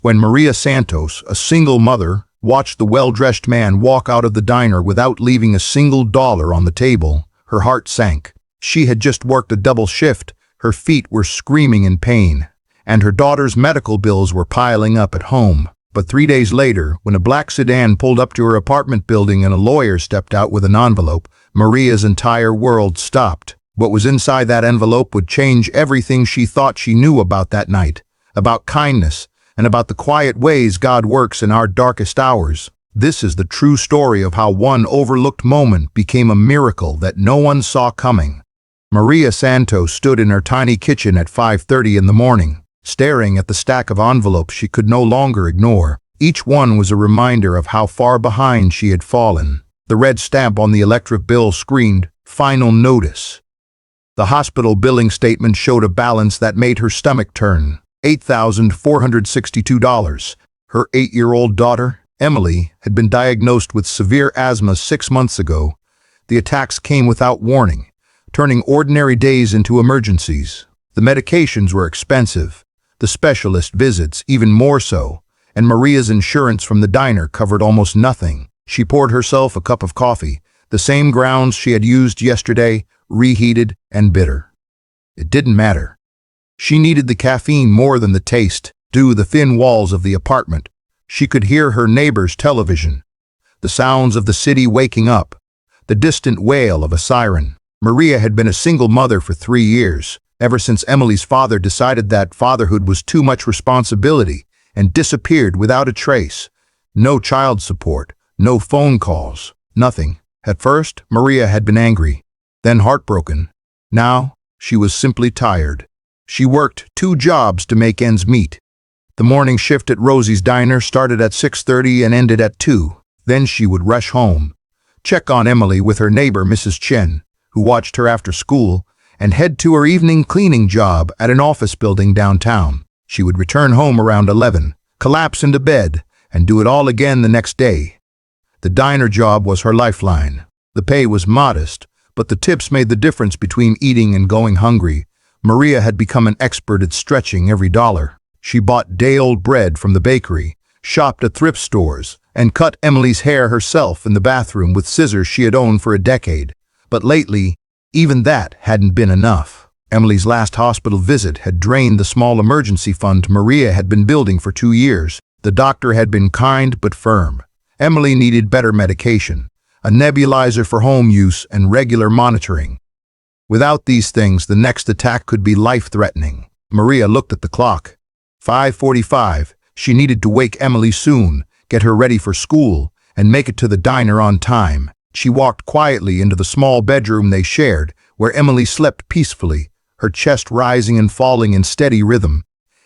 When Maria Santos, a single mother, watched the well-dressed man walk out of the diner without leaving a single dollar on the table, her heart sank. She had just worked a double shift, her feet were screaming in pain, and her daughter's medical bills were piling up at home. But 3 days later, when a black sedan pulled up to her apartment building and a lawyer stepped out with an envelope, Maria's entire world stopped. What was inside that envelope would change everything she thought she knew about that night, about kindness, and about the quiet ways God works in our darkest hours. This is the true story of how one overlooked moment became a miracle that no one saw coming. Maria Santos stood in her tiny kitchen at 5:30 in the morning, staring at the stack of envelopes she could no longer ignore. Each one was a reminder of how far behind she had fallen. The red stamp on the electric bill screamed, "Final notice." The hospital billing statement showed a balance that made her stomach turn. $8,462. Her 8-year-old daughter, Emily, had been diagnosed with severe asthma 6 months ago. The attacks came without warning, turning ordinary days into emergencies. The medications were expensive, the specialist visits even more so, and Maria's insurance from the diner covered almost nothing. She poured herself a cup of coffee, the same grounds she had used yesterday, reheated and bitter. It didn't matter. She needed the caffeine more than the taste. Through the thin walls of the apartment, she could hear her neighbor's television, the sounds of the city waking up, the distant wail of a siren. Maria had been a single mother for 3 years, ever since Emily's father decided that fatherhood was too much responsibility and disappeared without a trace. No child support, no phone calls, nothing. At first, Maria had been angry, then heartbroken. Now, she was simply tired. She worked 2 jobs to make ends meet. The morning shift at Rosie's Diner started at 6:30 and ended at 2. Then she would rush home, check on Emily with her neighbor Mrs. Chen, who watched her after school, and head to her evening cleaning job at an office building downtown. She would return home around 11, collapse into bed, and do it all again the next day. The diner job was her lifeline. The pay was modest, but the tips made the difference between eating and going hungry. Maria had become an expert at stretching every dollar. She bought day-old bread from the bakery, shopped at thrift stores, and cut Emily's hair herself in the bathroom with scissors she had owned for a decade. But lately, even that hadn't been enough. Emily's last hospital visit had drained the small emergency fund Maria had been building for 2 years. The doctor had been kind but firm. Emily needed better medication, a nebulizer for home use, and regular monitoring. Without these things, the next attack could be life-threatening. Maria looked at the clock. 5:45. She needed to wake Emily soon, get her ready for school, and make it to the diner on time. She walked quietly into the small bedroom they shared, where Emily slept peacefully, her chest rising and falling in steady rhythm.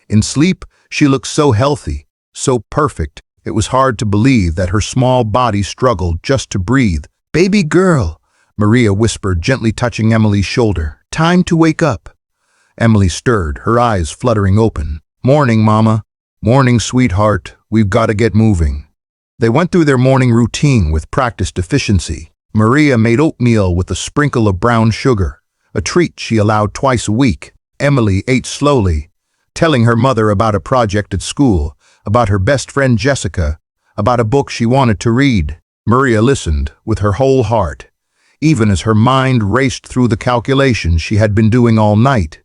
In sleep, she looked so healthy, so perfect, it was hard to believe that her small body struggled just to breathe. "Baby girl," Maria whispered, gently touching Emily's shoulder. "Time to wake up." Emily stirred, her eyes fluttering open. "Morning, Mama. Morning, sweetheart. We've got to get moving." They went through their morning routine with practiced efficiency. Maria made oatmeal with a sprinkle of brown sugar, a treat she allowed twice a week. Emily ate slowly, telling her mother about a project at school, about her best friend Jessica, about a book she wanted to read. Maria listened with her whole heart, even as her mind raced through the calculations she had been doing all night.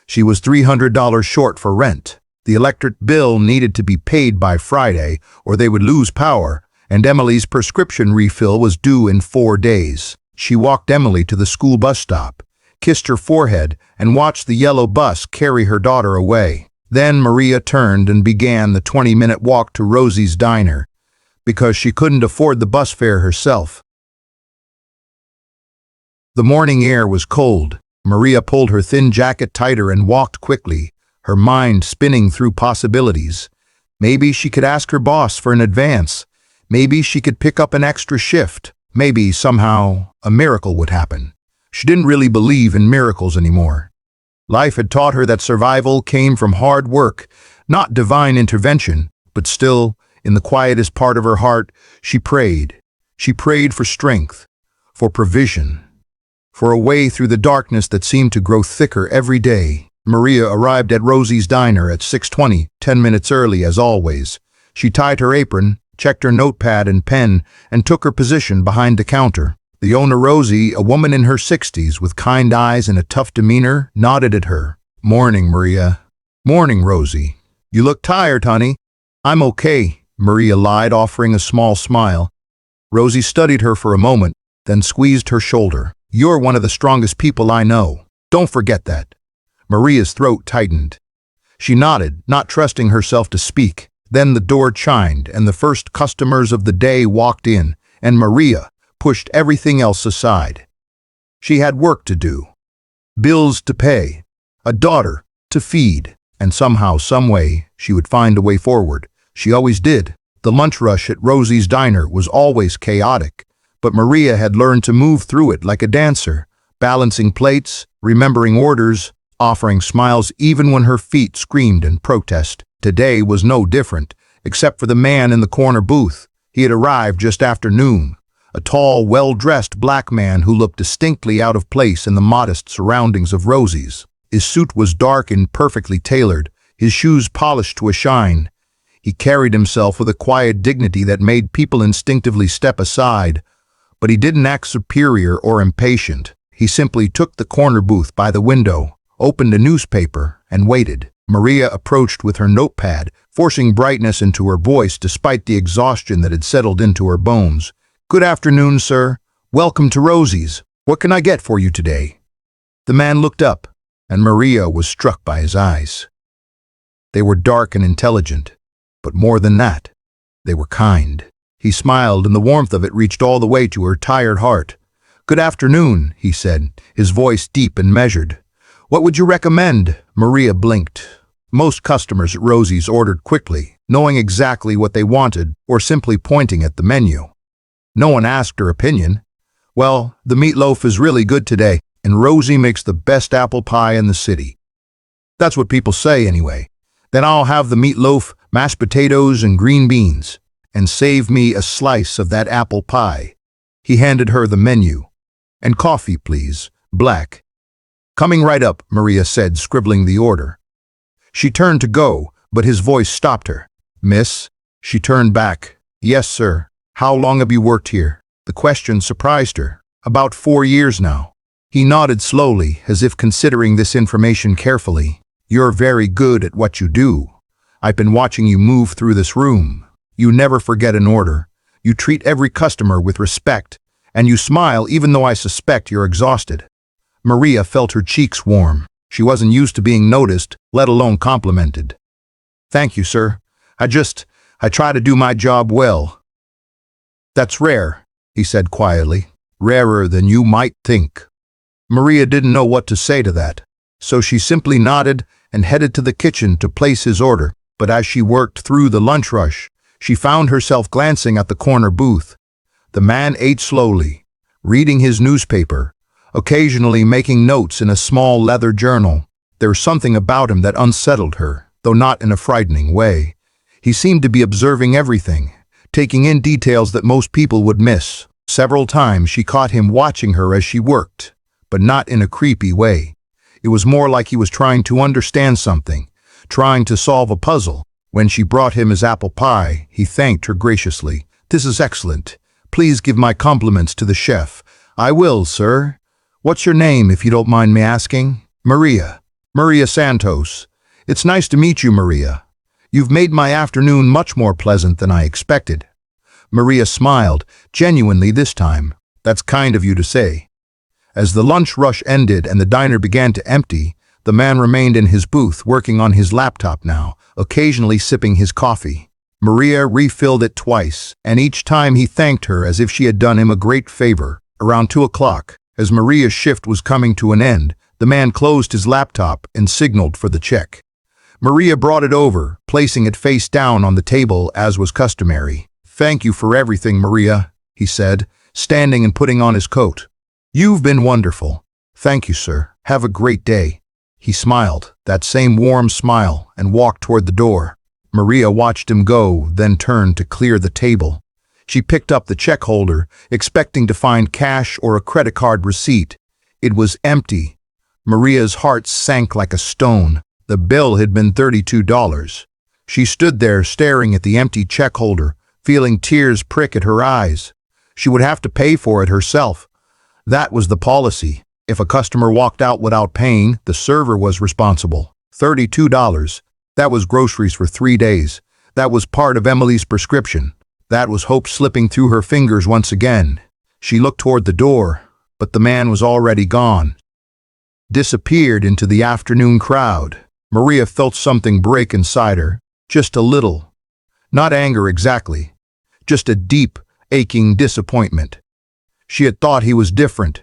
She was $300 short for rent. The electric bill needed to be paid by Friday, or they would lose power, and Emily's prescription refill was due in 4 days. She walked Emily to the school bus stop, kissed her forehead, and watched the yellow bus carry her daughter away. Then Maria turned and began the 20-minute walk to Rosie's Diner, because she couldn't afford the bus fare herself. The morning air was cold. Maria pulled her thin jacket tighter and walked quickly, her mind spinning through possibilities. Maybe she could ask her boss for an advance. Maybe she could pick up an extra shift. Maybe, somehow, a miracle would happen. She didn't really believe in miracles anymore. Life had taught her that survival came from hard work, not divine intervention, but still, in the quietest part of her heart, she prayed. She prayed for strength, for provision, for a way through the darkness that seemed to grow thicker every day. Maria arrived at Rosie's diner at 6:20, 10 minutes early as always. She tied her apron, checked her notepad and pen, and took her position behind the counter. The owner, Rosie, a woman in her 60s with kind eyes and a tough demeanor, nodded at her. "Morning, Maria." "Morning, Rosie. You look tired, honey." "I'm okay," Maria lied, offering a small smile. Rosie studied her for a moment, then squeezed her shoulder. "You're one of the strongest people I know. Don't forget that." Maria's throat tightened. She nodded, not trusting herself to speak. Then the door chimed, and the first customers of the day walked in, and Maria pushed everything else aside. She had work to do, bills to pay, a daughter to feed, and somehow, someway, she would find a way forward. She always did. The lunch rush at Rosie's diner was always chaotic, but Maria had learned to move through it like a dancer, balancing plates, remembering orders, offering smiles even when her feet screamed in protest. Today was no different, except for the man in the corner booth. He had arrived just after noon, a tall, well-dressed black man who looked distinctly out of place in the modest surroundings of Rosie's. His suit was dark and perfectly tailored, his shoes polished to a shine. He carried himself with a quiet dignity that made people instinctively step aside, but he didn't act superior or impatient. He simply took the corner booth by the window, opened a newspaper, and waited. Maria approached with her notepad, forcing brightness into her voice despite the exhaustion that had settled into her bones. "Good afternoon, sir. Welcome to Rosie's. What can I get for you today?" The man looked up, and Maria was struck by his eyes. They were dark and intelligent, but more than that, they were kind. He smiled, and the warmth of it reached all the way to her tired heart. "Good afternoon," he said, his voice deep and measured. "What would you recommend?" Maria blinked. Most customers at Rosie's ordered quickly, knowing exactly what they wanted or simply pointing at the menu. No one asked her opinion. "Well, the meatloaf is really good today, and Rosie makes the best apple pie in the city." "That's what people say anyway." "Then I'll have the meatloaf, mashed potatoes, and green beans, and save me a slice of that apple pie." He handed her the menu. "And coffee, please, black." "Coming right up," Maria said, scribbling the order. She turned to go, but his voice stopped her. "Miss?" She turned back. "Yes, sir. How long have you worked here?" The question surprised her. "About 4 years now." He nodded slowly, as if considering this information carefully. "You're very good at what you do. I've been watching you move through this room. You never forget an order. You treat every customer with respect, and you smile even though I suspect you're exhausted." Maria felt her cheeks warm. She wasn't used to being noticed, let alone complimented. "Thank you, sir. I try to do my job well." "That's rare," he said quietly. "Rarer than you might think." Maria didn't know what to say to that, so she simply nodded and headed to the kitchen to place his order. But as she worked through the lunch rush, she found herself glancing at the corner booth. The man ate slowly, reading his newspaper, occasionally making notes in a small leather journal. There was something about him that unsettled her, though not in a frightening way. He seemed to be observing everything, taking in details that most people would miss. Several times she caught him watching her as she worked, but not in a creepy way. It was more like he was trying to understand something, trying to solve a puzzle. When she brought him his apple pie, he thanked her graciously. "This is excellent. Please give my compliments to the chef." "I will, sir. What's your name, if you don't mind me asking?" "Maria. Maria Santos. It's nice to meet you, Maria. You've made my afternoon much more pleasant than I expected." Maria smiled, genuinely this time. "That's kind of you to say." As the lunch rush ended and the diner began to empty, the man remained in his booth, working on his laptop now, occasionally sipping his coffee. Maria refilled it twice, and each time he thanked her as if she had done him a great favor. Around 2 o'clock, as Maria's shift was coming to an end, the man closed his laptop and signaled for the check. Maria brought it over, placing it face down on the table as was customary. "Thank you for everything, Maria," he said, standing and putting on his coat. "You've been wonderful." "Thank you, sir. Have a great day." He smiled, that same warm smile, and walked toward the door. Maria watched him go, then turned to clear the table. She picked up the check holder, expecting to find cash or a credit card receipt. It was empty. Maria's heart sank like a stone. The bill had been $32. She stood there staring at the empty check holder, feeling tears prick at her eyes. She would have to pay for it herself. That was the policy. If a customer walked out without paying, the server was responsible. $32. That was groceries for 3 days. That was part of Emily's prescription. That was hope slipping through her fingers once again. She looked toward the door, but the man was already gone. Disappeared into the afternoon crowd. Maria felt something break inside her, just a little. Not anger exactly, just a deep, aching disappointment. She had thought he was different.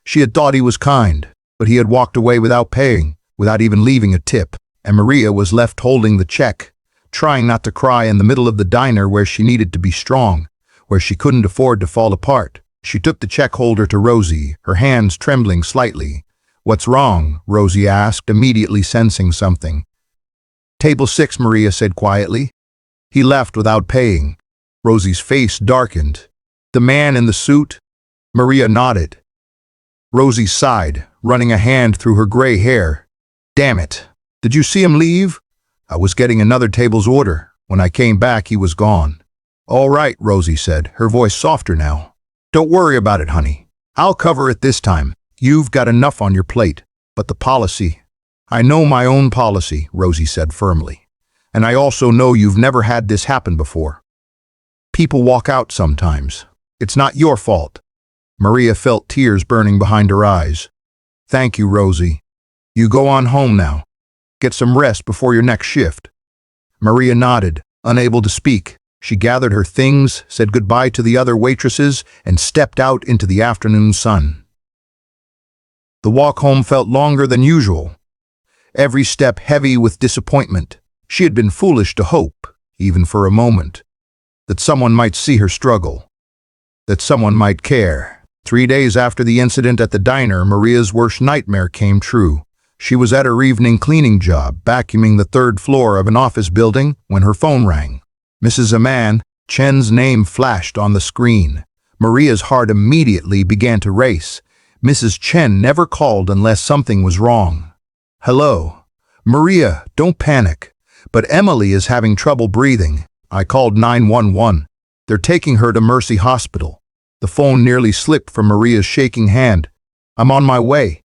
She had thought he was kind, but he had walked away without paying, without even leaving a tip, and Maria was left holding the check, trying not to cry in the middle of the diner where she needed to be strong, where she couldn't afford to fall apart. She took the check holder to Rosie, her hands trembling slightly. "What's wrong?" Rosie asked, immediately sensing something. "Table 6, Maria said quietly. "He left without paying." Rosie's face darkened. "The man in the suit?" Maria nodded. Rosie sighed, running a hand through her gray hair. "Damn it. Did you see him leave?" "I was getting another table's order. When I came back, he was gone." "All right," Rosie said, her voice softer now. "Don't worry about it, honey. I'll cover it this time. You've got enough on your plate. But the policy—" "I know my own policy," Rosie said firmly. "And I also know you've never had this happen before. People walk out sometimes. It's not your fault." Maria felt tears burning behind her eyes. "Thank you, Rosie. You go on home now. Get some rest before your next shift." Maria nodded, unable to speak. She gathered her things, said goodbye to the other waitresses, and stepped out into the afternoon sun. The walk home felt longer than usual, every step heavy with disappointment. She had been foolish to hope, even for a moment, that someone might see her struggle, that someone might care. 3 days after the incident at the diner, Maria's worst nightmare came true. She was at her evening cleaning job, vacuuming the 3rd floor of an office building, when her phone rang. Mrs. Aman, Chen's name flashed on the screen. Maria's heart immediately began to race. Mrs. Chen never called unless something was wrong. "Hello. Maria, don't panic. But Emily is having trouble breathing. I called 911. They're taking her to Mercy Hospital." The phone nearly slipped from Maria's shaking hand. "I'm on my way."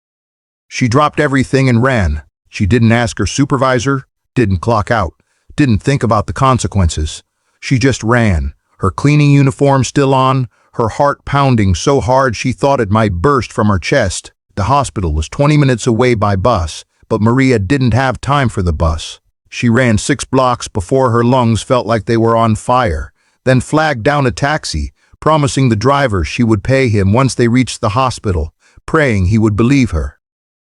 She dropped everything and ran. She didn't ask her supervisor, didn't clock out, didn't think about the consequences. She just ran, her cleaning uniform still on, her heart pounding so hard she thought it might burst from her chest. The hospital was 20 minutes away by bus, but Maria didn't have time for the bus. She ran 6 blocks before her lungs felt like they were on fire, then flagged down a taxi, promising the driver she would pay him once they reached the hospital, praying he would believe her.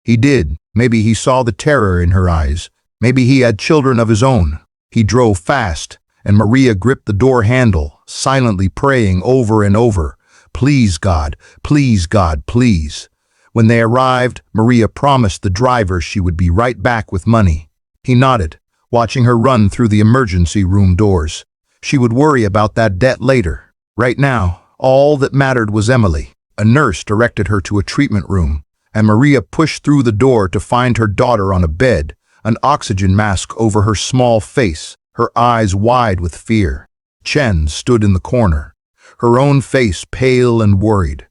He did. Maybe he saw the terror in her eyes. Maybe he had children of his own. He drove fast, and Maria gripped the door handle, silently praying over and over, "Please, God, please, God, please." When they arrived, Maria promised the driver she would be right back with money. He nodded, watching her run through the emergency room doors. She would worry about that debt later. Right now, all that mattered was Emily. A nurse directed her to a treatment room, and Maria pushed through the door to find her daughter on a bed, an oxygen mask over her small face, her eyes wide with fear. Chen stood in the corner, her own face pale and worried.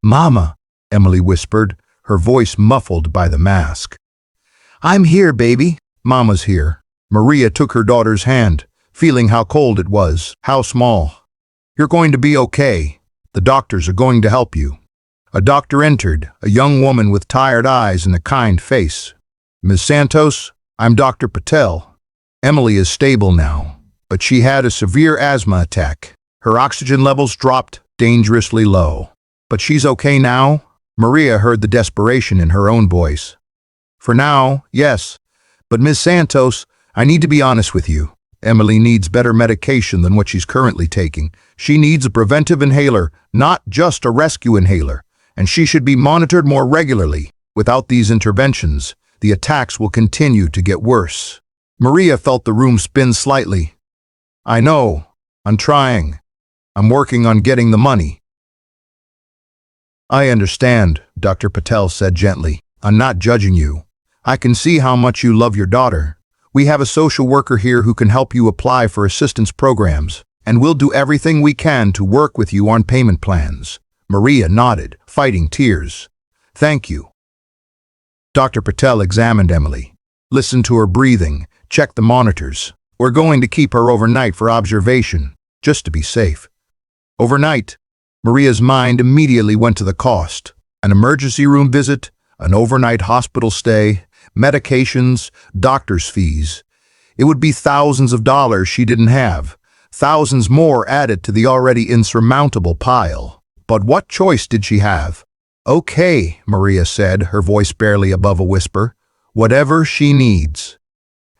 "Mama," Emily whispered, her voice muffled by the mask. "I'm here, baby." "Mama's here." Maria took her daughter's hand, feeling how cold it was, how small. "You're going to be okay. The doctors are going to help you." A doctor entered, a young woman with tired eyes and a kind face. "Ms. Santos, I'm Dr. Patel. Emily is stable now, but she had a severe asthma attack. Her oxygen levels dropped dangerously low. But she's okay now?" Maria heard the desperation in her own voice. "For now, yes. But Ms. Santos, I need to be honest with you. Emily needs better medication than what she's currently taking. She needs a preventive inhaler, not just a rescue inhaler. And she should be monitored more regularly. Without these interventions, the attacks will continue to get worse." Maria felt the room spin slightly. "I know. I'm trying. I'm working on getting the money." "I understand," Dr. Patel said gently. I'm not judging you. I can see how much you love your daughter. We have a social worker here who can help you apply for assistance programs, and we'll do everything we can to work with you on payment plans. Maria nodded, fighting tears. Thank you. Dr. Patel examined Emily, listened to her breathing, checked the monitors. We're going to keep her overnight for observation, just to be safe. Overnight, Maria's mind immediately went to the cost. An emergency room visit, an overnight hospital stay, medications, doctor's fees. It would be thousands of dollars she didn't have, thousands more added to the already insurmountable pile. But what choice did she have? Okay, Maria said, her voice barely above a whisper. Whatever she needs.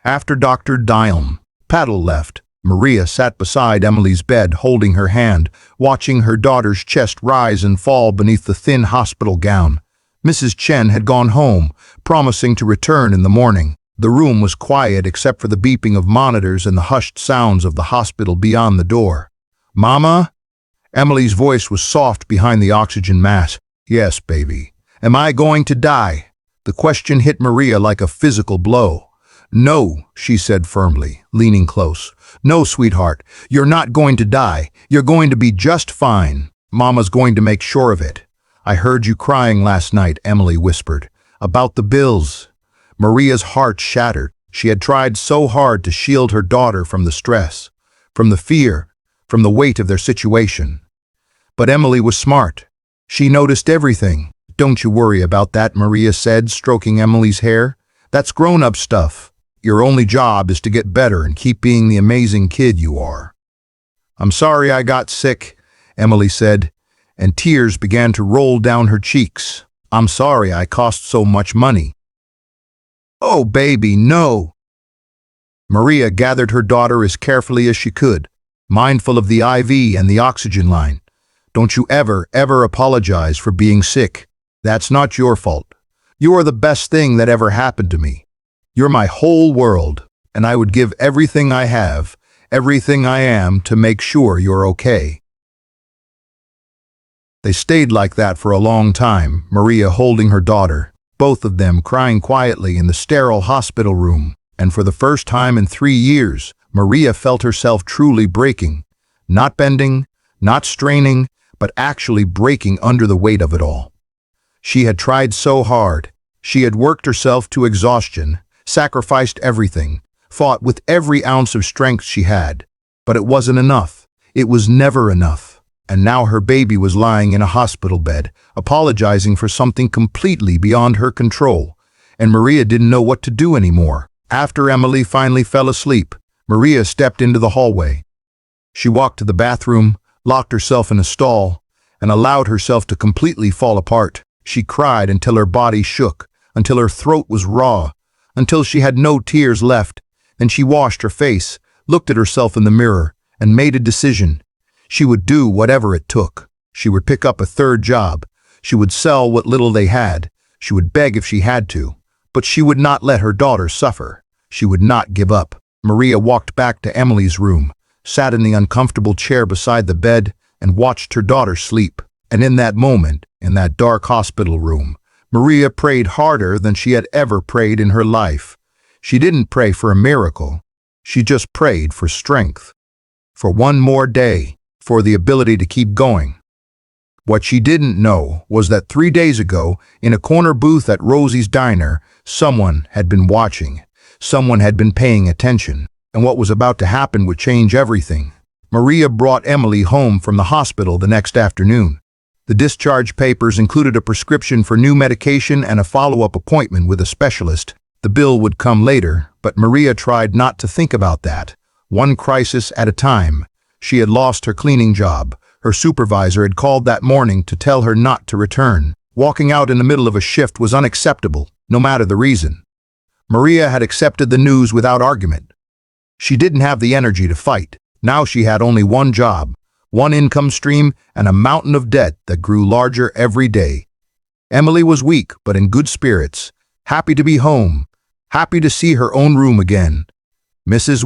After Dr. Patel left, Maria sat beside Emily's bed, holding her hand, watching her daughter's chest rise and fall beneath the thin hospital gown. Mrs. Chen had gone home, promising to return in the morning. The room was quiet except for the beeping of monitors and the hushed sounds of the hospital beyond the door. Mama? Emily's voice was soft behind the oxygen mask. Yes, baby. Am I going to die? The question hit Maria like a physical blow. No, she said firmly, leaning close. No, sweetheart, you're not going to die. You're going to be just fine. Mama's going to make sure of it. I heard you crying last night, Emily whispered. About the bills. Maria's heart shattered. She had tried so hard to shield her daughter from the stress, from the fear, from the weight of their situation. But Emily was smart. She noticed everything. Don't you worry about that, Maria said, stroking Emily's hair. That's grown-up stuff. Your only job is to get better and keep being the amazing kid you are. I'm sorry I got sick, Emily said, and tears began to roll down her cheeks. I'm sorry I cost so much money. Oh, baby, no. Maria gathered her daughter as carefully as she could, mindful of the IV and the oxygen line. Don't you ever apologize for being sick. That's not your fault. You are the best thing that ever happened to me. You're my whole world, and I would give everything I have, everything I am, to make sure you're okay. They stayed like that for a long time, Maria holding her daughter, both of them crying quietly in the sterile hospital room, and for the first time in 3 years, Maria felt herself truly breaking, not bending, not straining, but actually breaking under the weight of it all. She had tried so hard. She had worked herself to exhaustion, sacrificed everything, fought with every ounce of strength she had. But it wasn't enough. It was never enough. And now her baby was lying in a hospital bed, apologizing for something completely beyond her control. And Maria didn't know what to do anymore. After Emily finally fell asleep, Maria stepped into the hallway. She walked to the bathroom, locked herself in a stall, and allowed herself to completely fall apart. She cried until her body shook, until her throat was raw, until she had no tears left. Then she washed her face, looked at herself in the mirror, and made a decision. She would do whatever it took. She would pick up a third job. She would sell what little they had. She would beg if she had to. But she would not let her daughter suffer. She would not give up. Maria walked back to Emily's room, sat in the uncomfortable chair beside the bed, and watched her daughter sleep. And in that moment, in that dark hospital room, Maria prayed harder than she had ever prayed in her life. She didn't pray for a miracle. She just prayed for strength. For one more day, for the ability to keep going. What she didn't know was that 3 days ago, in a corner booth at Rosie's Diner, someone had been watching. Someone had been paying attention. And what was about to happen would change everything. Maria brought Emily home from the hospital the next afternoon. The discharge papers included a prescription for new medication and a follow-up appointment with a specialist. The bill would come later, but Maria tried not to think about that. One crisis at a time. She had lost her cleaning job. Her supervisor had called that morning to tell her not to return. Walking out in the middle of a shift was unacceptable, no matter the reason. Maria had accepted the news without argument. She didn't have the energy to fight. Now she had only one job, one income stream, and a mountain of debt that grew larger every day. Emily was weak, but in good spirits, happy to be home, happy to see her own room again. Mrs.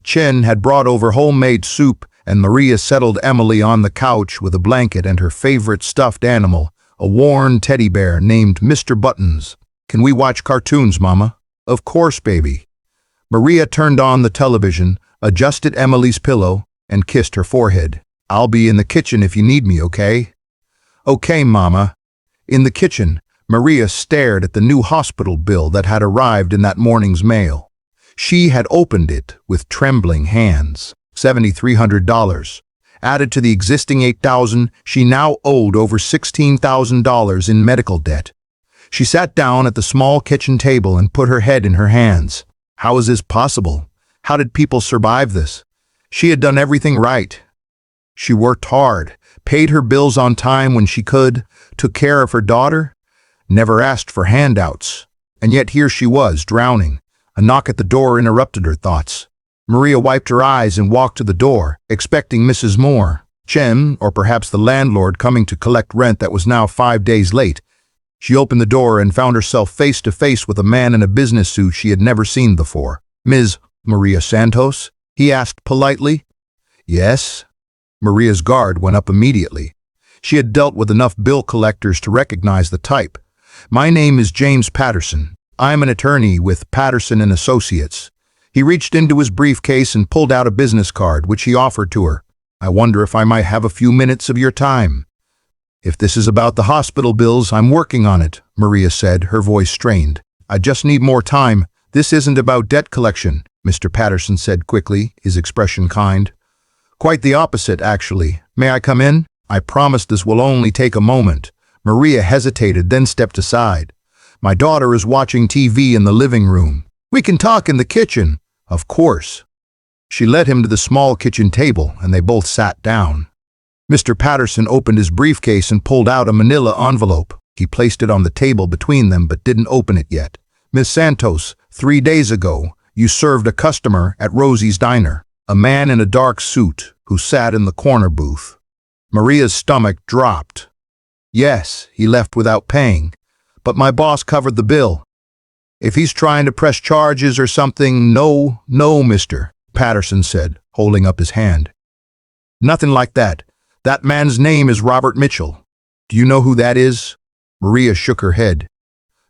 Chen had brought over homemade soup, and Maria settled Emily on the couch with a blanket and her favorite stuffed animal, a worn teddy bear named Mr. Buttons. Can we watch cartoons, Mama? Of course, baby. Maria turned on the television, adjusted Emily's pillow, and kissed her forehead. I'll be in the kitchen if you need me, okay? Okay, Mama. In the kitchen, Maria stared at the new hospital bill that had arrived in that morning's mail. She had opened it with trembling hands. $7,300. Added to the existing $8,000, she now owed over $16,000 in medical debt. She sat down at the small kitchen table and put her head in her hands. How is this possible? How did people survive this? She had done everything right. She worked hard, paid her bills on time when she could, took care of her daughter, never asked for handouts. And yet here she was, drowning. A knock at the door interrupted her thoughts. Maria wiped her eyes and walked to the door, expecting Mrs. Moore, Chen, or perhaps the landlord coming to collect rent that was now 5 days late. She opened the door and found herself face to face with a man in a business suit she had never seen before. Ms. Maria Santos? He asked politely. Yes. Maria's guard went up immediately. She had dealt with enough bill collectors to recognize the type. My name is James Patterson. I'm an attorney with Patterson and Associates. He reached into his briefcase and pulled out a business card, which he offered to her. I wonder if I might have a few minutes of your time. If this is about the hospital bills, I'm working on it, Maria said, her voice strained. I just need more time. This isn't about debt collection, Mr. Patterson said quickly, his expression kind. Quite the opposite, actually. May I come in? I promise this will only take a moment. Maria hesitated, then stepped aside. My daughter is watching TV in the living room. We can talk in the kitchen. Of course. She led him to the small kitchen table, and they both sat down. Mr. Patterson opened his briefcase and pulled out a manila envelope. He placed it on the table between them but didn't open it yet. Miss Santos, 3 days ago, you served a customer at Rosie's Diner, a man in a dark suit who sat in the corner booth. Maria's stomach dropped. Yes, he left without paying, but my boss covered the bill. If he's trying to press charges or something, no, Mr. Patterson said, holding up his hand. Nothing like that. That man's name is Robert Mitchell. Do you know who that is? Maria shook her head.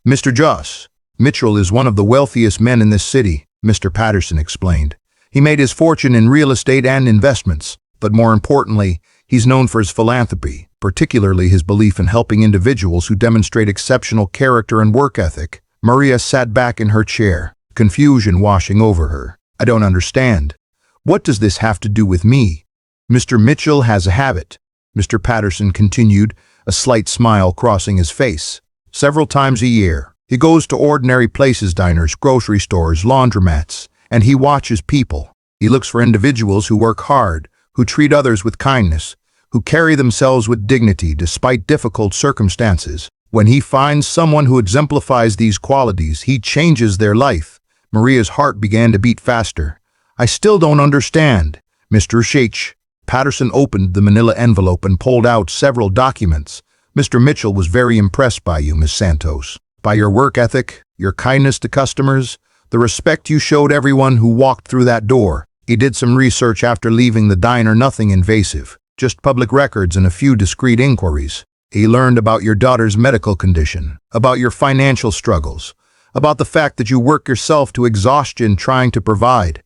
Mr. Joss, Mitchell is one of the wealthiest men in this city, Mr. Patterson explained. He made his fortune in real estate and investments, but more importantly, he's known for his philanthropy, particularly his belief in helping individuals who demonstrate exceptional character and work ethic. Maria sat back in her chair, confusion washing over her. I don't understand. What does this have to do with me? Mr. Mitchell has a habit, Mr. Patterson continued, a slight smile crossing his face. Several times a year, he goes to ordinary places, diners, grocery stores, laundromats, and he watches people. He looks for individuals who work hard, who treat others with kindness, who carry themselves with dignity despite difficult circumstances. When he finds someone who exemplifies these qualities, he changes their life. Maria's heart began to beat faster. I still don't understand, Mr. Sheich. Patterson opened the manila envelope and pulled out several documents. Mr. Mitchell was very impressed by you, Miss Santos. By your work ethic, your kindness to customers, the respect you showed everyone who walked through that door. He did some research after leaving the diner, nothing invasive, just public records and a few discreet inquiries. He learned about your daughter's medical condition, about your financial struggles, about the fact that you work yourself to exhaustion trying to provide.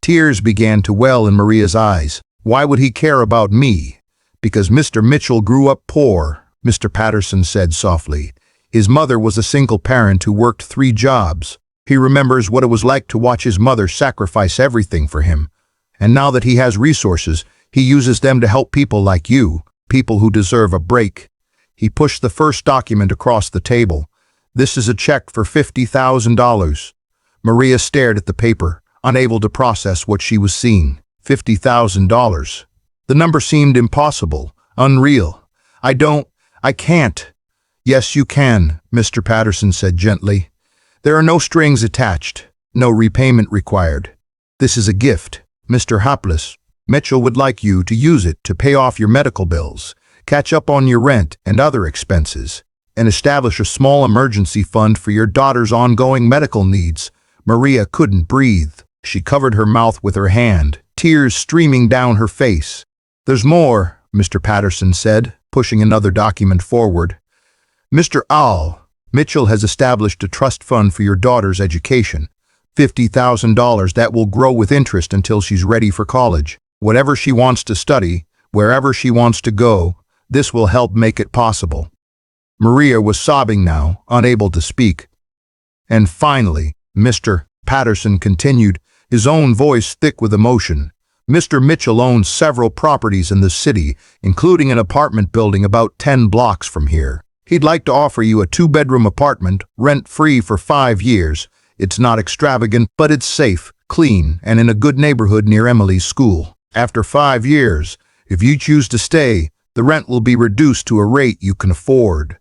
Tears began to well in Maria's eyes. Why would he care about me? Because Mr. Mitchell grew up poor, Mr. Patterson said softly. His mother was a single parent who worked 3 jobs. He remembers what it was like to watch his mother sacrifice everything for him. And now that he has resources, he uses them to help people like you, people who deserve a break. He pushed the first document across the table. This is a check for $50,000. Maria stared at the paper, unable to process what she was seeing. $50,000. The number seemed impossible, unreal. I can't. Yes, you can, Mr. Patterson said gently. There are no strings attached, no repayment required. This is a gift. Mr. Hapless, Mitchell would like you to use it to pay off your medical bills, catch up on your rent and other expenses, and establish a small emergency fund for your daughter's ongoing medical needs. Maria couldn't breathe. She covered her mouth with her hand, tears streaming down her face. There's more, Mr. Patterson said, pushing another document forward. Mr. Mitchell has established a trust fund for your daughter's education. $50,000 that will grow with interest until she's ready for college. Whatever she wants to study, wherever she wants to go, this will help make it possible." Maria was sobbing now, unable to speak. "And finally," Mr. Patterson continued, his own voice thick with emotion, "Mr. Mitchell owns several properties in the city, including an apartment building about 10 blocks from here. He'd like to offer you a 2-bedroom apartment, rent-free for 5 years. It's not extravagant, but it's safe, clean, and in a good neighborhood near Emily's school. After 5 years, if you choose to stay, the rent will be reduced to a rate you can afford."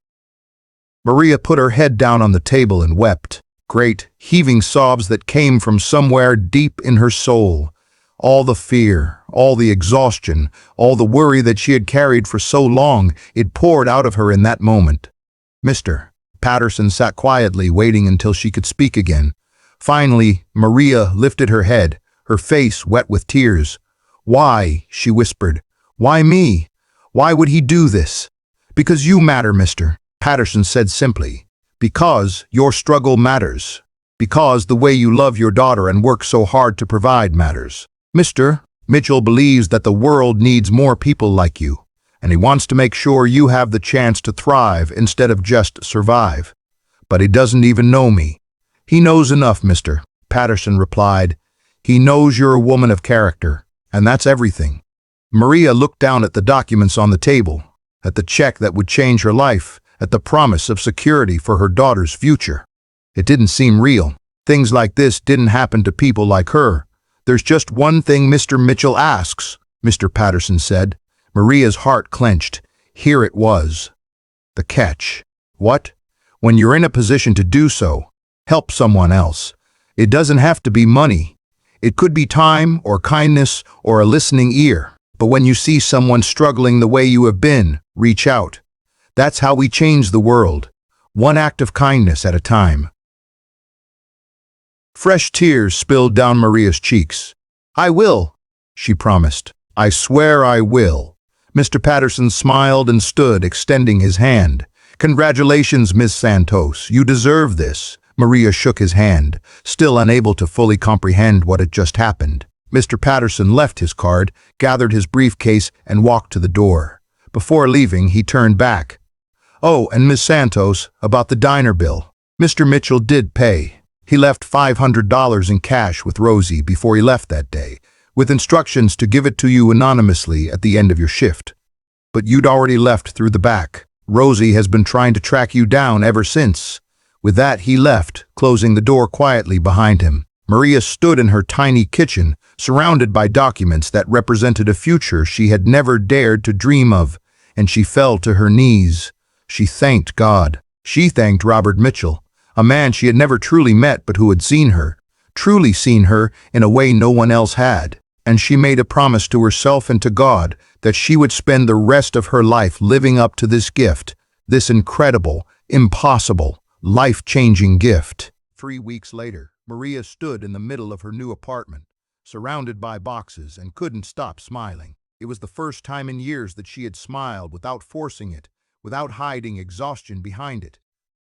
Maria put her head down on the table and wept, great, heaving sobs that came from somewhere deep in her soul. All the fear, all the exhaustion, all the worry that she had carried for so long, it poured out of her in that moment. Mr. Patterson sat quietly, waiting until she could speak again. Finally, Maria lifted her head, her face wet with tears. "Why?" she whispered. "Why me? Why would he do this?" "Because you matter, Mr. Patterson said simply. "Because your struggle matters. Because the way you love your daughter and work so hard to provide matters. Mr. Mitchell believes that the world needs more people like you, and he wants to make sure you have the chance to thrive instead of just survive. But he doesn't even know me." "He knows enough, Mr. Patterson replied. "He knows you're a woman of character, and that's everything." Maria looked down at the documents on the table, at the check that would change her life, at the promise of security for her daughter's future. It didn't seem real. Things like this didn't happen to people like her. "There's just one thing Mr. Mitchell asks," Mr. Patterson said. Maria's heart clenched. Here it was. The catch. "What?" "When you're in a position to do so, help someone else. It doesn't have to be money. It could be time or kindness or a listening ear. But when you see someone struggling the way you have been, reach out. That's how we change the world, one act of kindness at a time." Fresh tears spilled down Maria's cheeks. "I will," she promised. "I swear I will." Mr. Patterson smiled and stood, extending his hand. "Congratulations, Miss Santos. You deserve this." Maria shook his hand, still unable to fully comprehend what had just happened. Mr. Patterson left his card, gathered his briefcase, and walked to the door. Before leaving, he turned back. "Oh, and Miss Santos, about the diner bill. Mr. Mitchell did pay. He left $500 in cash with Rosie before he left that day, with instructions to give it to you anonymously at the end of your shift. But you'd already left through the back. Rosie has been trying to track you down ever since." With that, he left, closing the door quietly behind him. Maria stood in her tiny kitchen, surrounded by documents that represented a future she had never dared to dream of, and she fell to her knees. She thanked God. She thanked Robert Mitchell, a man she had never truly met but who had seen her, truly seen her in a way no one else had. And she made a promise to herself and to God that she would spend the rest of her life living up to this gift, this incredible, impossible, life-changing gift. 3 weeks later, Maria stood in the middle of her new apartment, surrounded by boxes, and couldn't stop smiling. It was the first time in years that she had smiled without forcing it, without hiding exhaustion behind it.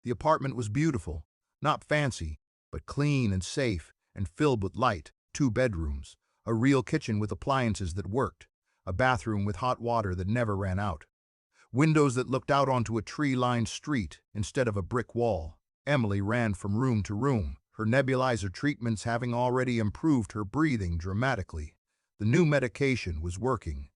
The apartment was beautiful, not fancy, but clean and safe and filled with light. 2 bedrooms, a real kitchen with appliances that worked, a bathroom with hot water that never ran out, windows that looked out onto a tree-lined street instead of a brick wall. Emily ran from room to room, her nebulizer treatments having already improved her breathing dramatically. The new medication was working.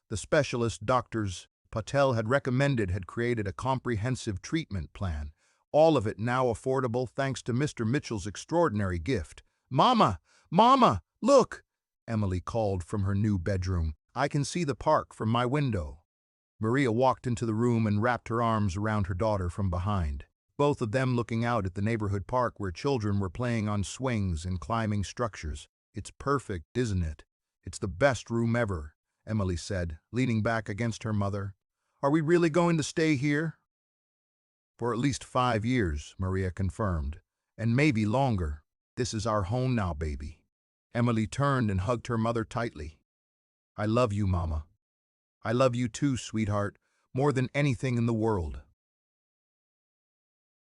The specialist doctors Patel had recommended had created a comprehensive treatment plan, all of it now affordable thanks to Mr. Mitchell's extraordinary gift. "Mama! Mama! Look!" Emily called from her new bedroom. "I can see the park from my window." Maria walked into the room and wrapped her arms around her daughter from behind, both of them looking out at the neighborhood park where children were playing on swings and climbing structures. "It's perfect, isn't it? It's the best room ever," Emily said, leaning back against her mother. "Are we really going to stay here?" "For at least 5 years," Maria confirmed, "and maybe longer. This is our home now, baby." Emily turned and hugged her mother tightly. "I love you, Mama. I love you too, sweetheart, more than anything in the world."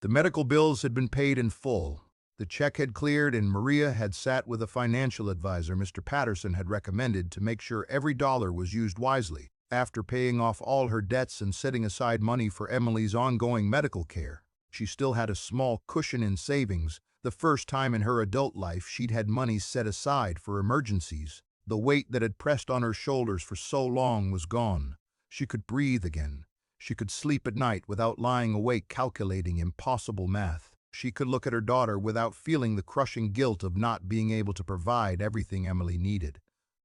The medical bills had been paid in full. The check had cleared, and Maria had sat with a financial advisor Mr. Patterson had recommended to make sure every dollar was used wisely. After paying off all her debts and setting aside money for Emily's ongoing medical care, she still had a small cushion in savings. The first time in her adult life she'd had money set aside for emergencies. The weight that had pressed on her shoulders for so long was gone. She could breathe again. She could sleep at night without lying awake calculating impossible math. She could look at her daughter without feeling the crushing guilt of not being able to provide everything Emily needed.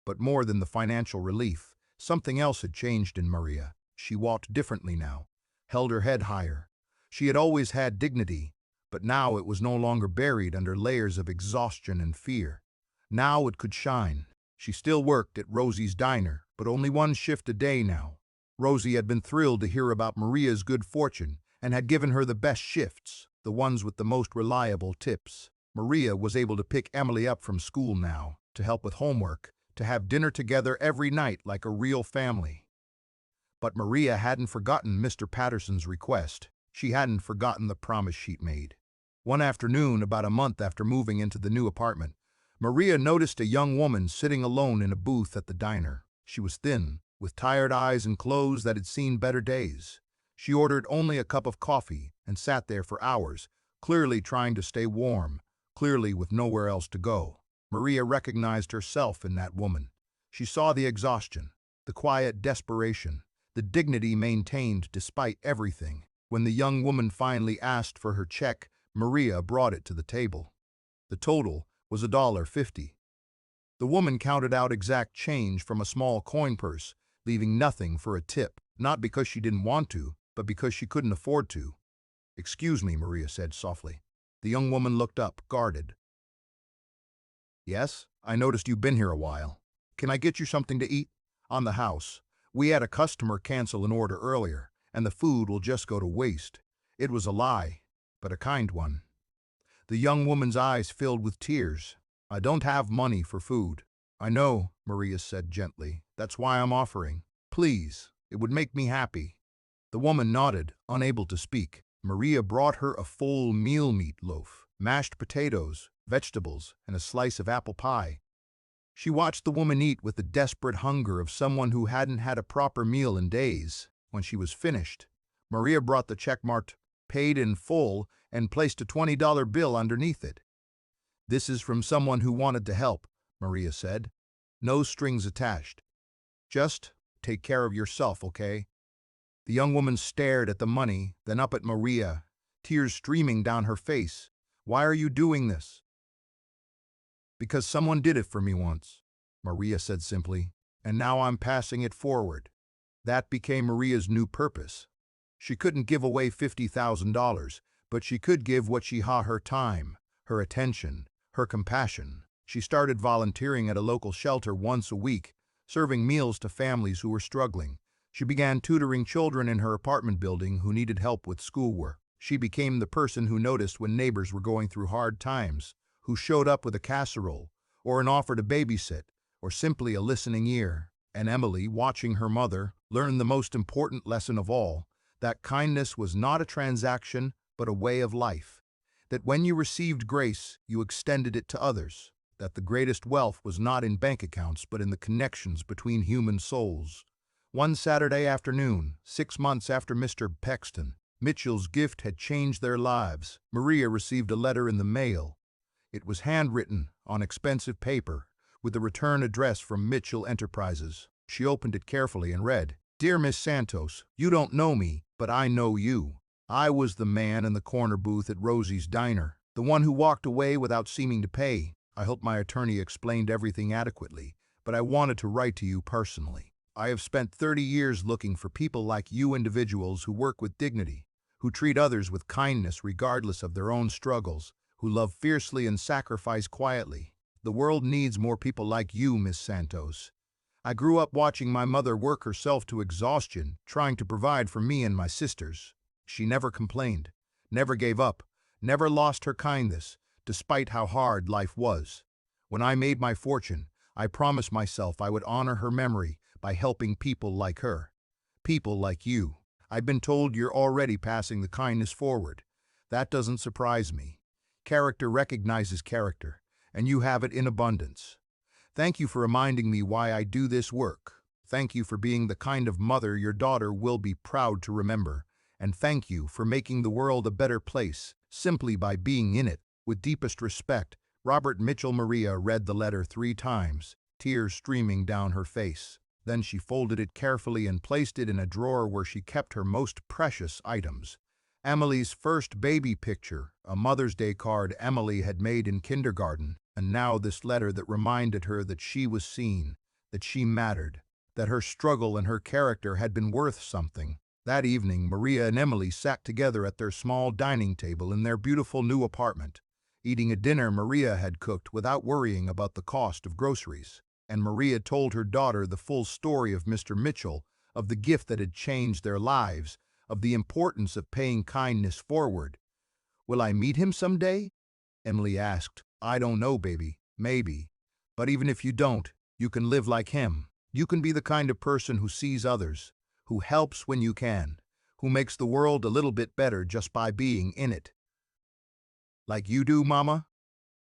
But more than the financial relief, something else had changed in Maria. She walked differently now, held her head higher. She had always had dignity, but now it was no longer buried under layers of exhaustion and fear. Now it could shine. She still worked at Rosie's diner, but only one shift a day now. Rosie had been thrilled to hear about Maria's good fortune and had given her the best shifts, the ones with the most reliable tips. Maria was able to pick Emily up from school now, to help with homework, to have dinner together every night like a real family. But Maria hadn't forgotten Mr. Patterson's request. She hadn't forgotten the promise she'd made. One afternoon, about a month after moving into the new apartment, Maria noticed a young woman sitting alone in a booth at the diner. She was thin, with tired eyes and clothes that had seen better days. She ordered only a cup of coffee and sat there for hours, clearly trying to stay warm, clearly with nowhere else to go. Maria recognized herself in that woman. She saw the exhaustion, the quiet desperation, the dignity maintained despite everything. When the young woman finally asked for her check, Maria brought it to the table. The total was $1.50. The woman counted out exact change from a small coin purse, leaving nothing for a tip, not because she didn't want to, but because she couldn't afford to. "Excuse me," Maria said softly. The young woman looked up, guarded. "Yes, I noticed you've been here a while. Can I get you something to eat?" "On the house. We had a customer cancel an order earlier, and the food will just go to waste." It was a lie, but a kind one. The young woman's eyes filled with tears. "I don't have money for food." "I know," Maria said gently. "That's why I'm offering. Please, it would make me happy." The woman nodded, unable to speak. Maria brought her a full meal meat loaf, mashed potatoes, vegetables, and a slice of apple pie. She watched the woman eat with the desperate hunger of someone who hadn't had a proper meal in days. When she was finished, Maria brought the check marked "Paid in Full" and placed a $20 bill underneath it. "This is from someone who wanted to help," Maria said. "No strings attached. Just take care of yourself, okay?" The young woman stared at the money, then up at Maria, tears streaming down her face. "Why are you doing this?" "Because someone did it for me once," Maria said simply, "and now I'm passing it forward." That became Maria's new purpose. She couldn't give away $50,000, but she could give what she had: her time, her attention, her compassion. She started volunteering at a local shelter once a week, serving meals to families who were struggling. She began tutoring children in her apartment building who needed help with schoolwork. She became the person who noticed when neighbors were going through hard times, who showed up with a casserole, or an offer to babysit, or simply a listening ear. And Emily, watching her mother, learned the most important lesson of all, that kindness was not a transaction, but a way of life. That when you received grace, you extended it to others. That the greatest wealth was not in bank accounts, but in the connections between human souls. One Saturday afternoon, 6 months after Mr. Paxton Mitchell's gift had changed their lives, Maria received a letter in the mail. It was handwritten on expensive paper, with the return address from Mitchell Enterprises. She opened it carefully and read, "Dear Miss Santos, you don't know me, but I know you. I was the man in the corner booth at Rosie's diner, the one who walked away without seeming to pay. I hope my attorney explained everything adequately, but I wanted to write to you personally. I have spent 30 years looking for people like you, individuals who work with dignity, who treat others with kindness regardless of their own struggles, who love fiercely and sacrifice quietly. The world needs more people like you, Miss Santos. I grew up watching my mother work herself to exhaustion, trying to provide for me and my sisters. She never complained, never gave up, never lost her kindness, despite how hard life was. When I made my fortune, I promised myself I would honor her memory by helping people like her. People like you. I've been told you're already passing the kindness forward. That doesn't surprise me. Character recognizes character, and you have it in abundance. Thank you for reminding me why I do this work. Thank you for being the kind of mother your daughter will be proud to remember. And thank you for making the world a better place, simply by being in it. With deepest respect, Robert Mitchell. Maria read the letter 3 times, tears streaming down her face. Then she folded it carefully and placed it in a drawer where she kept her most precious items. Emily's first baby picture, a Mother's Day card Emily had made in kindergarten, and now this letter that reminded her that she was seen, that she mattered, that her struggle and her character had been worth something. That evening, Maria and Emily sat together at their small dining table in their beautiful new apartment, eating a dinner Maria had cooked without worrying about the cost of groceries. And Maria told her daughter the full story of Mr. Mitchell, of the gift that had changed their lives, of the importance of paying kindness forward. "Will I meet him someday?" Emily asked. "I don't know, baby. Maybe. But even if you don't, you can live like him. You can be the kind of person who sees others, who helps when you can, who makes the world a little bit better just by being in it." "Like you do, Mama?"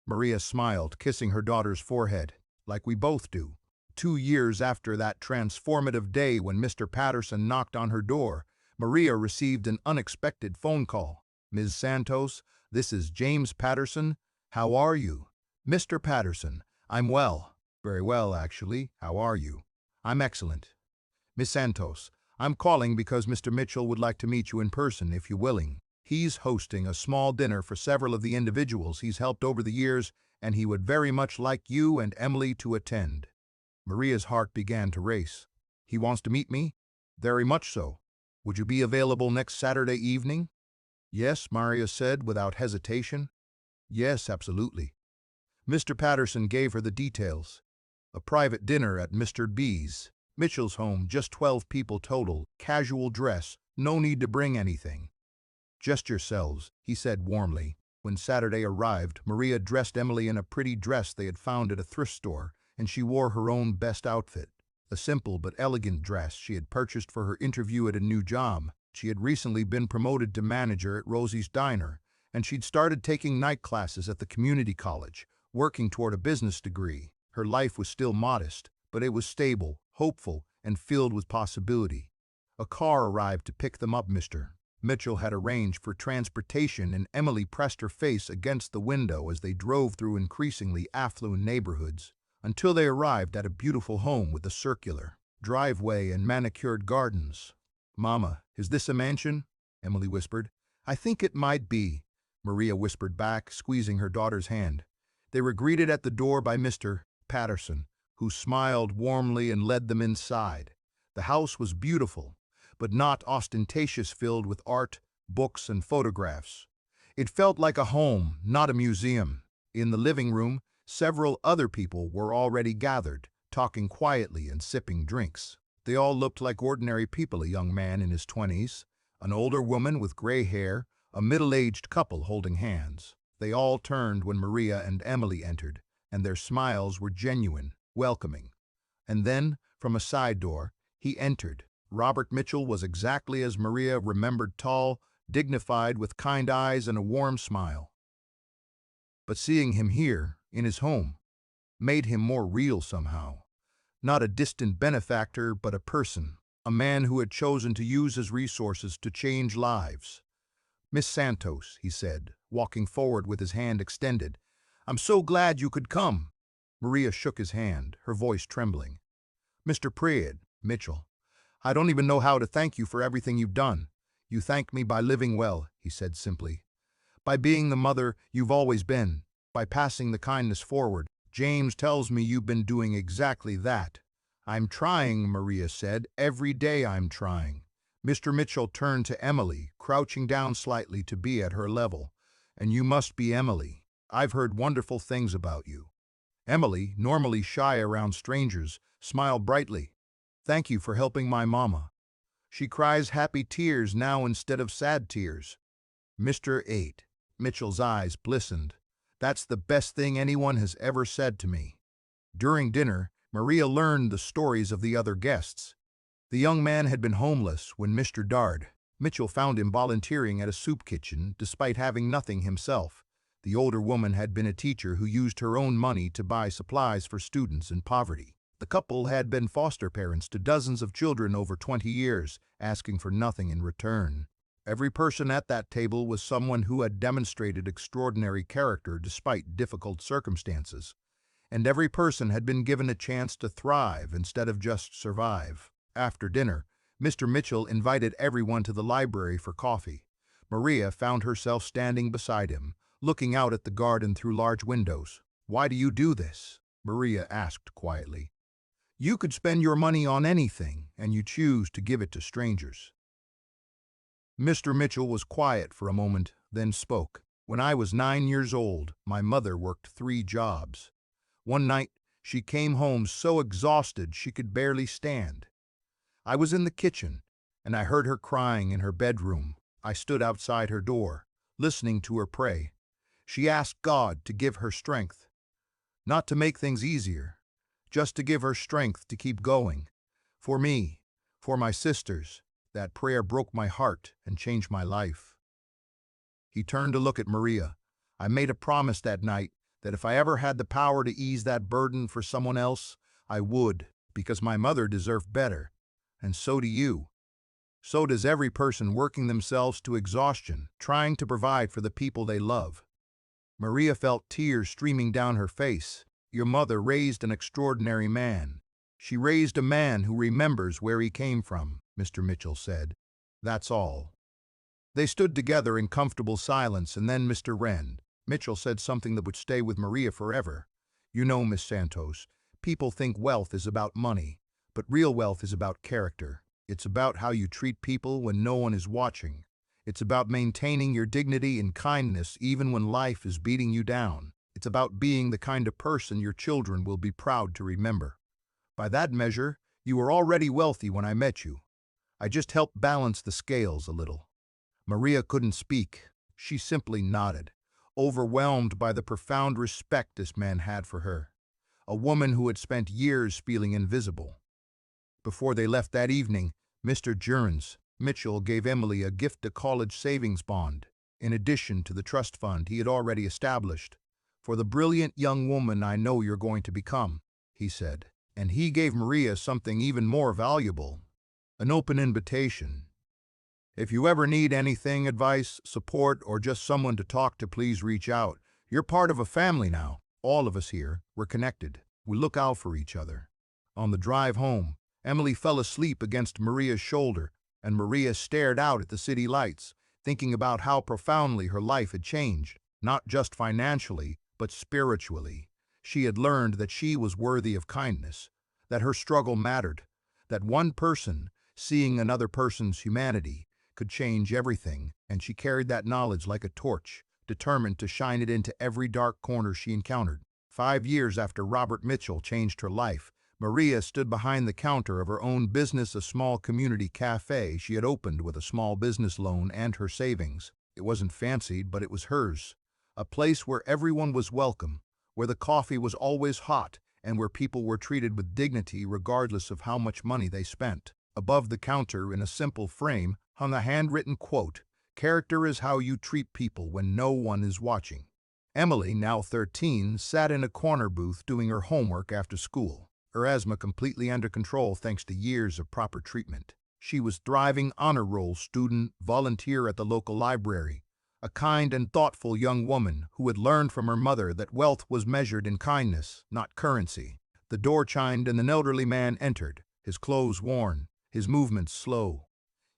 Maria smiled, kissing her daughter's forehead. "Like we both do." 2 years after that transformative day when Mr. Patterson knocked on her door, Maria received an unexpected phone call. "Ms. Santos, this is James Patterson. How are you?" "Mr. Patterson, I'm well." "Very well, actually. How are you?" "I'm excellent." "Miss Santos, I'm calling because Mr. Mitchell would like to meet you in person if you're willing. He's hosting a small dinner for several of the individuals he's helped over the years, and he would very much like you and Emily to attend." Maria's heart began to race. "He wants to meet me?" "Very much so. Would you be available next Saturday evening?" "Yes," Maria said without hesitation. "Yes, absolutely." Mr. Patterson gave her the details. A private dinner at Mr. B's. Mitchell's home, just 12 people total, casual dress, no need to bring anything. "Just yourselves," he said warmly. When Saturday arrived, Maria dressed Emily in a pretty dress they had found at a thrift store, and she wore her own best outfit. A simple but elegant dress she had purchased for her interview at a new job. She had recently been promoted to manager at Rosie's Diner, and she'd started taking night classes at the community college, working toward a business degree. Her life was still modest, but it was stable, hopeful, and filled with possibility. A car arrived to pick them up. Mr. Mitchell had arranged for transportation, and Emily pressed her face against the window as they drove through increasingly affluent neighborhoods, until they arrived at a beautiful home with a circular driveway and manicured gardens. "Mama, is this a mansion?" Emily whispered. "I think it might be," Maria whispered back, squeezing her daughter's hand. They were greeted at the door by Mr. Patterson, who smiled warmly and led them inside. The house was beautiful, but not ostentatious, filled with art, books, and photographs. It felt like a home, not a museum. In the living room, several other people were already gathered, talking quietly and sipping drinks. They all looked like ordinary people: a young man in his 20s, an older woman with gray hair, a middle-aged couple holding hands. They all turned when Maria and Emily entered, and their smiles were genuine, welcoming. And then, from a side door, he entered. Robert Mitchell was exactly as Maria remembered: tall, dignified, with kind eyes and a warm smile. But seeing him here, in his home, made him more real somehow. Not a distant benefactor, but a person, a man who had chosen to use his resources to change lives. "Miss Santos," he said, walking forward with his hand extended, "I'm so glad you could come." Maria shook his hand, her voice trembling. "Mr. Priad, Mitchell, I don't even know how to thank you for everything you've done. You thank me by living well," he said simply. "By being the mother you've always been, by passing the kindness forward. James tells me you've been doing exactly that." "I'm trying," Maria said. "Every day I'm trying." Mr. Mitchell turned to Emily, crouching down slightly to be at her level. "And you must be Emily. I've heard wonderful things about you." Emily, normally shy around strangers, smiled brightly. "Thank you for helping my mama. She cries happy tears now instead of sad tears." "Mr. 8. Mitchell's eyes glistened. "That's the best thing anyone has ever said to me." During dinner, Maria learned the stories of the other guests. The young man had been homeless when Mr. Dard Mitchell found him volunteering at a soup kitchen despite having nothing himself. The older woman had been a teacher who used her own money to buy supplies for students in poverty. The couple had been foster parents to dozens of children over 20 years, asking for nothing in return. Every person at that table was someone who had demonstrated extraordinary character despite difficult circumstances. And every person had been given a chance to thrive instead of just survive. After dinner, Mr. Mitchell invited everyone to the library for coffee. Maria found herself standing beside him, looking out at the garden through large windows. "Why do you do this?" Maria asked quietly. "You could spend your money on anything, and you choose to give it to strangers." Mr. Mitchell was quiet for a moment, then spoke. "When I was 9 years old, my mother worked 3 jobs. One night, she came home so exhausted she could barely stand. I was in the kitchen, and I heard her crying in her bedroom. I stood outside her door, listening to her pray. She asked God to give her strength, not to make things easier, just to give her strength to keep going. For me, for my sisters, that prayer broke my heart and changed my life." He turned to look at Maria. "I made a promise that night that if I ever had the power to ease that burden for someone else, I would, because my mother deserved better. And so do you. So does every person working themselves to exhaustion, trying to provide for the people they love." Maria felt tears streaming down her face. "Your mother raised an extraordinary man. She raised a man who remembers where he came from," Mr. Mitchell said. "That's all." They stood together in comfortable silence, and then Mr. Mitchell said something that would stay with Maria forever. "You know, Miss Santos, people think wealth is about money, but real wealth is about character. It's about how you treat people when no one is watching. It's about maintaining your dignity and kindness even when life is beating you down. It's about being the kind of person your children will be proud to remember. By that measure, you were already wealthy when I met you. I just helped balance the scales a little." Maria couldn't speak. She simply nodded, overwhelmed by the profound respect this man had for her, a woman who had spent years feeling invisible. Before they left that evening, Mr. Mitchell gave Emily a gift, a college savings bond, in addition to the trust fund he had already established. "For the brilliant young woman I know you're going to become," he said. And he gave Maria something even more valuable, an open invitation. "If you ever need anything, advice, support, or just someone to talk to, please reach out. You're part of a family now. All of us here, we're connected. We look out for each other." On the drive home, Emily fell asleep against Maria's shoulder, and Maria stared out at the city lights, thinking about how profoundly her life had changed, not just financially, but spiritually. She had learned that she was worthy of kindness, that her struggle mattered, that one person, seeing another person's humanity, could change everything, and she carried that knowledge like a torch, determined to shine it into every dark corner she encountered. 5 years after Robert Mitchell changed her life, Maria stood behind the counter of her own business, a small community cafe she had opened with a small business loan and her savings. It wasn't fancy, but it was hers. A place where everyone was welcome, where the coffee was always hot, and where people were treated with dignity regardless of how much money they spent. Above the counter, in a simple frame, hung a handwritten quote, "Character is how you treat people when no one is watching." Emily, now 13, sat in a corner booth doing her homework after school, her asthma completely under control thanks to years of proper treatment. She was thriving honor roll student, volunteer at the local library, a kind and thoughtful young woman who had learned from her mother that wealth was measured in kindness, not currency. The door chimed and an elderly man entered, his clothes worn, his movements slow.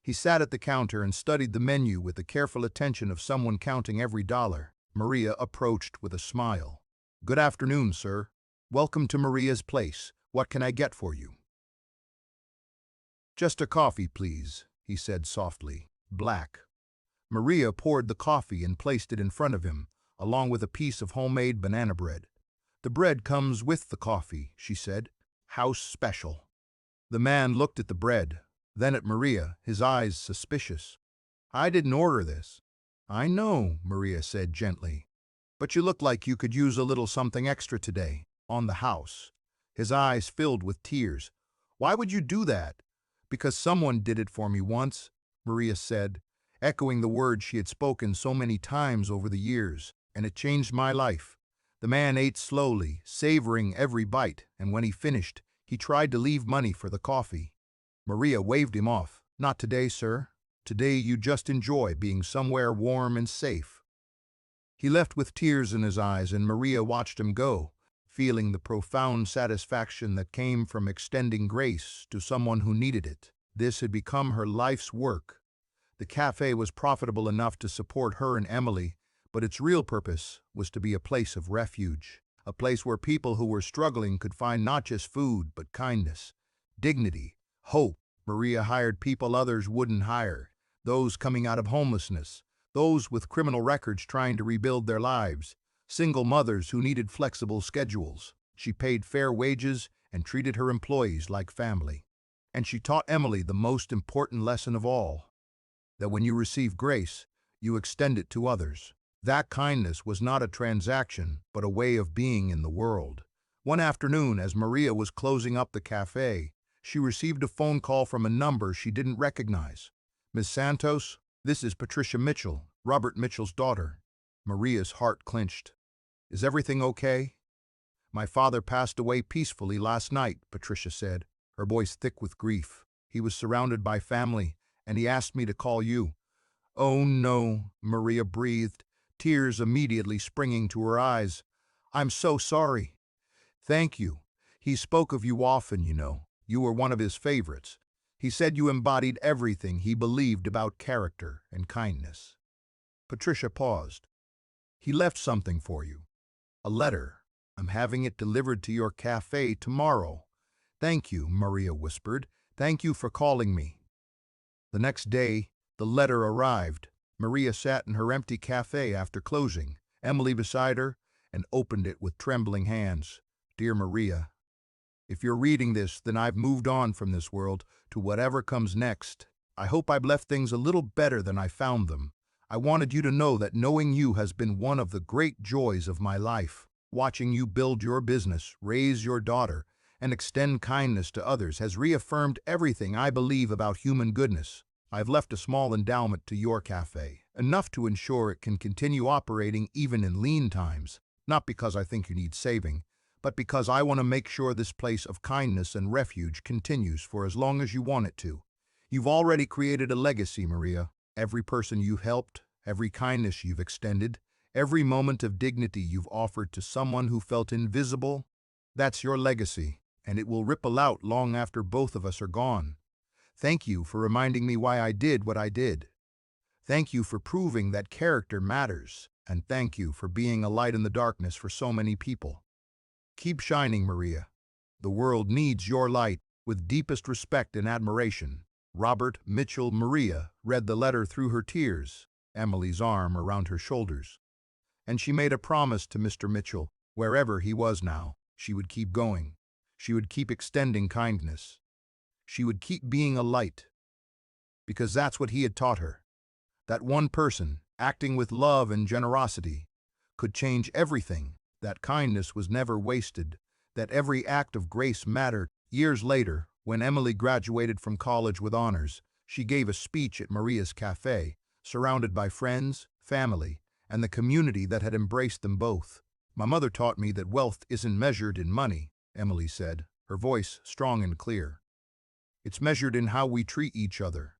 He sat at the counter and studied the menu with the careful attention of someone counting every dollar. Maria approached with a smile. "Good afternoon, sir. Welcome to Maria's Place. What can I get for you?" "Just a coffee, please," he said softly. "Black." Maria poured the coffee and placed it in front of him, along with a piece of homemade banana bread. "The bread comes with the coffee," she said. "House special." The man looked at the bread, then at Maria, his eyes suspicious. "I didn't order this." "I know," Maria said gently. "But you look like you could use a little something extra today, on the house." His eyes filled with tears. "Why would you do that?" "Because someone did it for me once." Maria said, echoing the words she had spoken so many times over the years, and it changed my life. The man ate slowly, savoring every bite, and when he finished, he tried to leave money for the coffee. Maria waved him off. Not today, sir. Today you just enjoy being somewhere warm and safe. He left with tears in his eyes, and Maria watched him go, feeling the profound satisfaction that came from extending grace to someone who needed it. This had become her life's work. The cafe was profitable enough to support her and Emily, but its real purpose was to be a place of refuge, a place where people who were struggling could find not just food, but kindness, dignity, hope. Maria hired people others wouldn't hire, those coming out of homelessness, those with criminal records trying to rebuild their lives, single mothers who needed flexible schedules. She paid fair wages and treated her employees like family. And she taught Emily the most important lesson of all, that when you receive grace, you extend it to others. That kindness was not a transaction, but a way of being in the world. One afternoon, as Maria was closing up the cafe, she received a phone call from a number she didn't recognize. "Miss Santos, this is Patricia Mitchell, Robert Mitchell's daughter." Maria's heart clenched. "Is everything okay?" "My father passed away peacefully last night," Patricia said, her voice thick with grief. "He was surrounded by family, and he asked me to call you." "Oh no," Maria breathed, tears immediately springing to her eyes. "I'm so sorry." "Thank you. He spoke of you often, you know. You were one of his favorites. He said you embodied everything he believed about character and kindness." Patricia paused. "He left something for you. A letter. I'm having it delivered to your cafe tomorrow." "Thank you," Maria whispered. "Thank you for calling me." The next day, the letter arrived. Maria sat in her empty cafe after closing, Emily beside her, and opened it with trembling hands. "Dear Maria, if you're reading this, then I've moved on from this world to whatever comes next. I hope I've left things a little better than I found them. I wanted you to know that knowing you has been one of the great joys of my life. Watching you build your business, raise your daughter, and extend kindness to others has reaffirmed everything I believe about human goodness. I've left a small endowment to your cafe, enough to ensure it can continue operating even in lean times, not because I think you need saving, but because I want to make sure this place of kindness and refuge continues for as long as you want it to. You've already created a legacy, Maria. Every person you've helped, every kindness you've extended, every moment of dignity you've offered to someone who felt invisible, that's your legacy, and it will ripple out long after both of us are gone. Thank you for reminding me why I did what I did. Thank you for proving that character matters, and thank you for being a light in the darkness for so many people. Keep shining, Maria. The world needs your light. With deepest respect and admiration, Robert Mitchell. Maria read the letter through her tears, Emily's arm around her shoulders. And she made a promise to Mr. Mitchell, wherever he was now, she would keep going. She would keep extending kindness. She would keep being a light. Because that's what he had taught her. That one person, acting with love and generosity, could change everything. That kindness was never wasted, that every act of grace mattered. Years later, when Emily graduated from college with honors, she gave a speech at Maria's cafe, surrounded by friends, family, and the community that had embraced them both. "My mother taught me that wealth isn't measured in money," Emily said, her voice strong and clear. "It's measured in how we treat each other,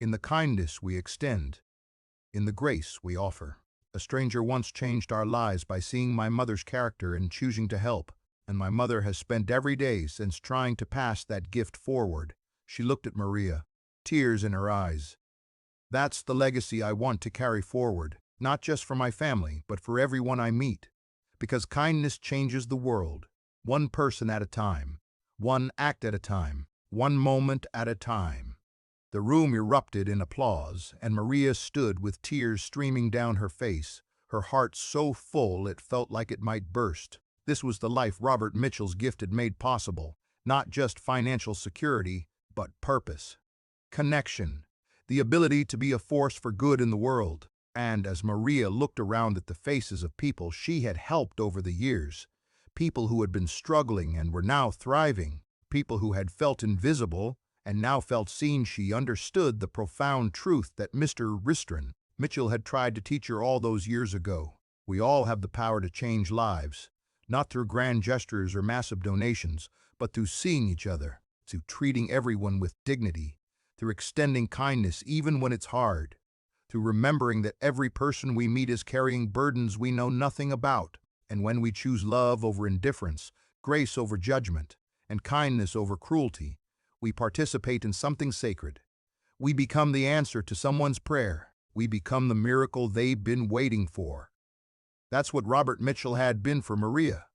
in the kindness we extend, in the grace we offer." A stranger once changed our lives by seeing my mother's character and choosing to help, and my mother has spent every day since trying to pass that gift forward. She looked at Maria, tears in her eyes. "That's the legacy I want to carry forward, not just for my family, but for everyone I meet. Because kindness changes the world, one person at a time, one act at a time, one moment at a time." The room erupted in applause, and Maria stood with tears streaming down her face, her heart so full it felt like it might burst. This was the life Robert Mitchell's gift had made possible, not just financial security, but purpose, connection, the ability to be a force for good in the world. And as Maria looked around at the faces of people she had helped over the years, people who had been struggling and were now thriving, people who had felt invisible and now felt seen. She understood the profound truth that Mr. Ristron Mitchell had tried to teach her all those years ago. We all have the power to change lives, not through grand gestures or massive donations, but through seeing each other, through treating everyone with dignity, through extending kindness even when it's hard, through remembering that every person we meet is carrying burdens we know nothing about. And when we choose love over indifference, grace over judgment, and kindness over cruelty, we participate in something sacred. We become the answer to someone's prayer. We become the miracle they've been waiting for. That's what Robert Mitchell had been for Maria.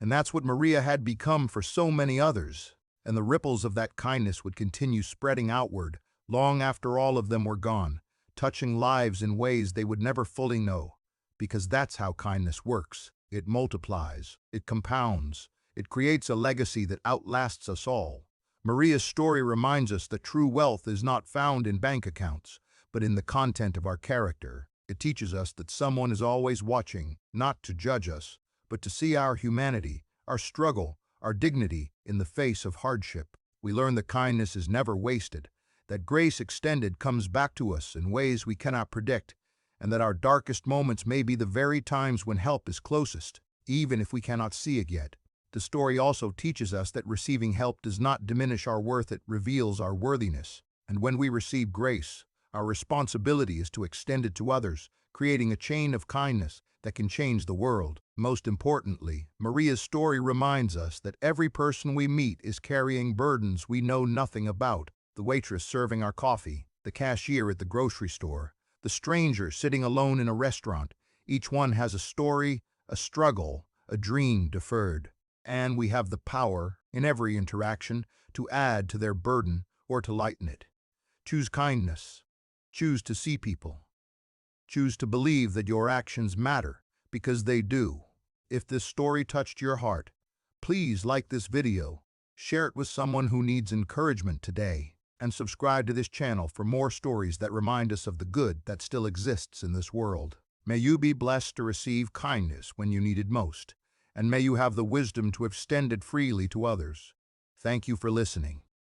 And that's what Maria had become for so many others. And the ripples of that kindness would continue spreading outward long after all of them were gone, touching lives in ways they would never fully know. Because that's how kindness works. It multiplies, it compounds, it creates a legacy that outlasts us all. Maria's story reminds us that true wealth is not found in bank accounts, but in the content of our character. It teaches us that someone is always watching, not to judge us, but to see our humanity, our struggle, our dignity in the face of hardship. We learn that kindness is never wasted, that grace extended comes back to us in ways we cannot predict, and that our darkest moments may be the very times when help is closest, even if we cannot see it yet. The story also teaches us that receiving help does not diminish our worth, it reveals our worthiness. And when we receive grace, our responsibility is to extend it to others, creating a chain of kindness that can change the world. Most importantly, Maria's story reminds us that every person we meet is carrying burdens we know nothing about. The waitress serving our coffee, the cashier at the grocery store, the stranger sitting alone in a restaurant. Each one has a story, a struggle, a dream deferred. And we have the power, in every interaction, to add to their burden or to lighten it. Choose kindness. Choose to see people. Choose to believe that your actions matter, because they do. If this story touched your heart, please like this video, share it with someone who needs encouragement today, and subscribe to this channel for more stories that remind us of the good that still exists in this world. May you be blessed to receive kindness when you need it most, and may you have the wisdom to extend it freely to others. Thank you for listening.